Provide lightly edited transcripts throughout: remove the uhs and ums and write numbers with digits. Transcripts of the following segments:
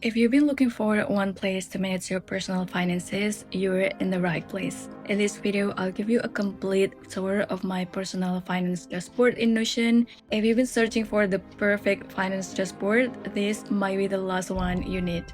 If you've been looking for one place to manage your personal finances, you're in the right place. In this video, I'll give you a complete tour of my personal finance dashboard in Notion. If you've been searching for the perfect finance dashboard, this might be the last one you need.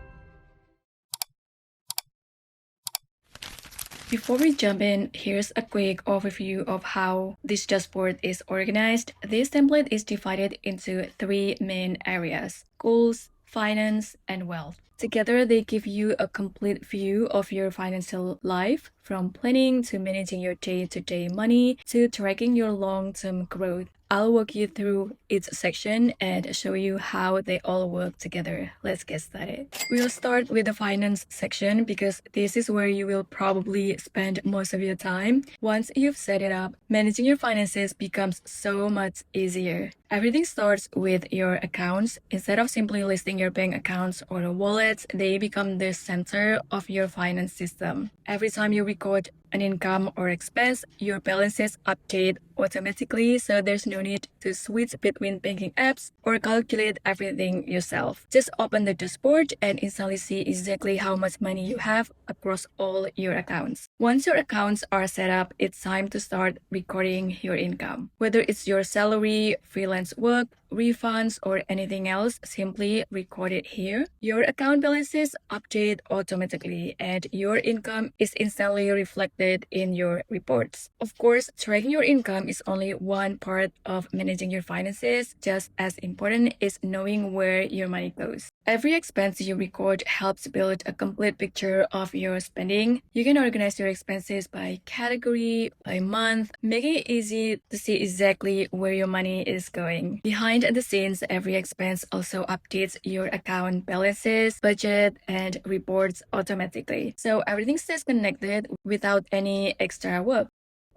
Before we jump in, here's a quick overview of how this dashboard is organized. This template is divided into three main areas: goals, finance, and wealth. Together, they give you a complete view of your financial life, from planning to managing your day-to-day money to tracking your long-term growth. I'll walk you through each section and show you how they all work together. Let's get started. We'll start with the finance section because this is where you will probably spend most of your time. Once you've set it up, managing your finances becomes so much easier. Everything starts with your accounts. Instead of simply listing your bank accounts or wallets, they become the center of your finance system. Every time you record an income or expense, your balances update automatically, so there's no need to switch between banking apps or calculate everything yourself. Just open the dashboard and instantly see exactly how much money you have across all your accounts. Once your accounts are set up, it's time to start recording your income. Whether it's your salary, freelance work, refunds, or anything else, simply record it here. Your account balances update automatically and your income is instantly reflected in your reports. Of course, tracking your income is only one part of managing your finances. Just as important is knowing where your money goes. Every expense you record helps build a complete picture of your spending. You can organize your expenses by category, by month, making it easy to see exactly where your money is going. Behind the scenes, every expense also updates your account balances, budget, and reports automatically. So everything stays connected without any extra work.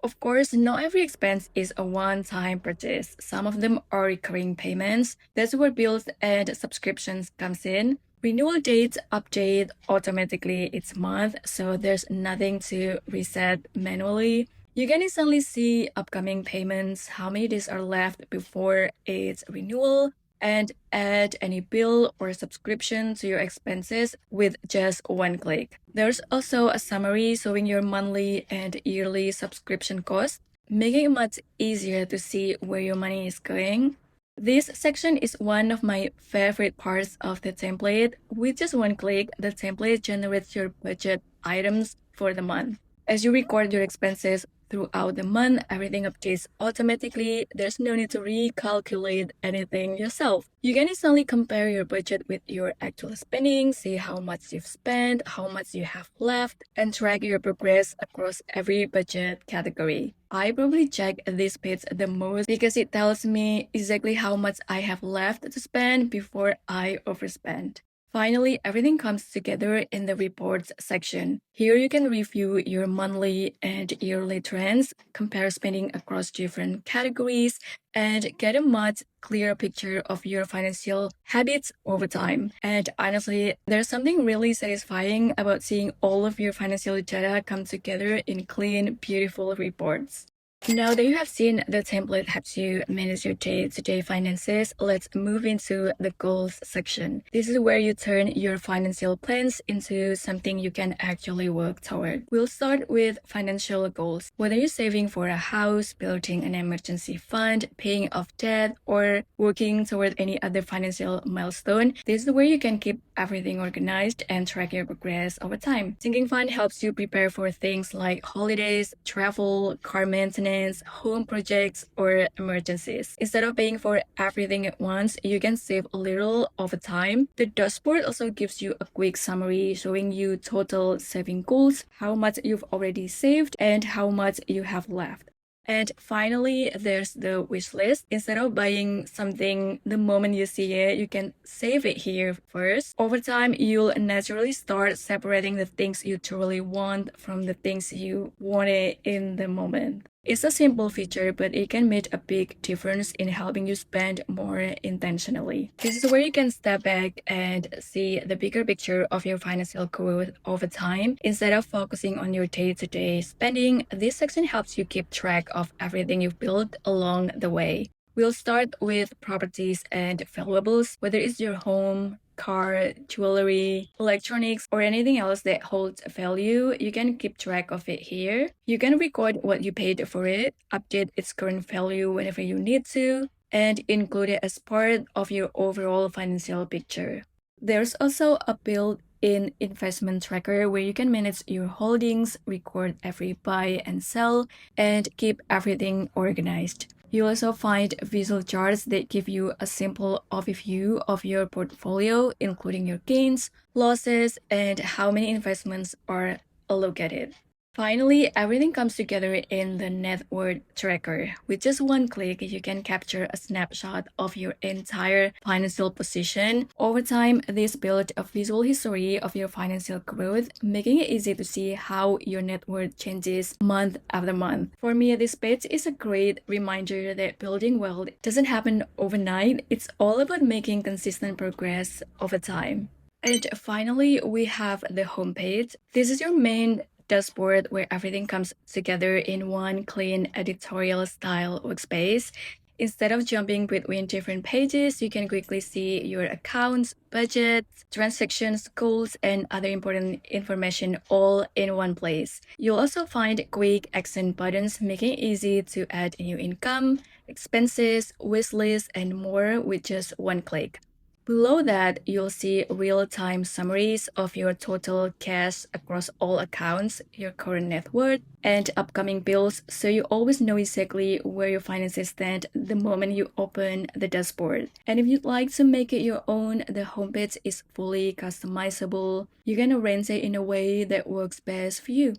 Of course, not every expense is a one-time purchase. Some of them are recurring payments. That's where bills and subscriptions comes in. Renewal dates update automatically each month, so there's nothing to reset manually. You can instantly see upcoming payments, how many days are left before its renewal, and add any bill or subscription to your expenses with just one click. There's also a summary showing your monthly and yearly subscription costs, making it much easier to see where your money is going. This section is one of my favorite parts of the template. With just one click, the template generates your budget items for the month. As you record your expenses throughout the month, everything updates automatically. There's no need to recalculate anything yourself. You can instantly compare your budget with your actual spending, see how much you've spent, how much you have left, and track your progress across every budget category. I probably check this page the most because it tells me exactly how much I have left to spend before I overspend. Finally, everything comes together in the reports section. Here you can review your monthly and yearly trends, compare spending across different categories, and get a much clearer picture of your financial habits over time. And honestly, there's something really satisfying about seeing all of your financial data come together in clean, beautiful reports. Now that you have seen the template helps you manage your day-to-day finances, let's move into the goals section. This is where you turn your financial plans into something you can actually work toward. We'll start with financial goals. Whether you're saving for a house, building an emergency fund, paying off debt, or working toward any other financial milestone, this is where you can keep everything organized and track your progress over time. Sinking fund helps you prepare for things like holidays, travel, car maintenance, home projects, or emergencies. Instead of paying for everything at once, you can save a little over time. The dashboard also gives you a quick summary showing you total saving goals, how much you've already saved, and how much you have left. And finally, there's the wish list. Instead of buying something the moment you see it, you can save it here first. Over time, you'll naturally start separating the things you truly want from the things you wanted in the moment. It's a simple feature, but it can make a big difference in helping you spend more intentionally. This is where you can step back and see the bigger picture of your financial growth over time. Instead of focusing on your day-to-day spending, this section helps you keep track of everything you've built along the way. We'll start with properties and valuables, whether it's your home, car, jewelry, electronics, or anything else that holds value, you can keep track of it here. You can record what you paid for it, update its current value whenever you need to, and include it as part of your overall financial picture. There's also a built-in investment tracker where you can manage your holdings, record every buy and sell, and keep everything organized. You also find visual charts that give you a simple overview of your portfolio, including your gains, losses, and how many investments are allocated. Finally, everything comes together in the net worth tracker. With just one click, you can capture a snapshot of your entire financial position. Over time, this builds a visual history of your financial growth, making it easy to see how your net worth changes month after month. For me, this page is a great reminder that building wealth doesn't happen overnight. It's all about making consistent progress over time. And finally, we have the homepage. This is your main dashboard where everything comes together in one clean editorial style workspace. Instead of jumping between different pages, you can quickly see your accounts, budgets, transactions, goals, and other important information all in one place. You'll also find quick action buttons making it easy to add new income, expenses, wish lists, and more with just one click. Below that, you'll see real-time summaries of your total cash across all accounts, your current net worth, and upcoming bills, so you always know exactly where your finances stand the moment you open the dashboard. And if you'd like to make it your own, the homepage is fully customizable. You can arrange it in a way that works best for you.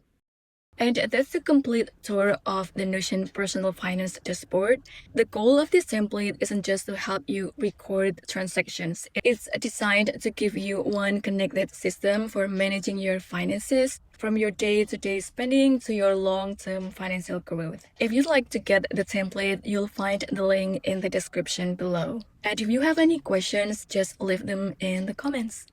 And that's the complete tour of the Notion Personal Finance Dashboard. The goal of this template isn't just to help you record transactions. It's designed to give you one connected system for managing your finances, from your day-to-day spending to your long-term financial growth. If you'd like to get the template, you'll find the link in the description below. And if you have any questions, just leave them in the comments.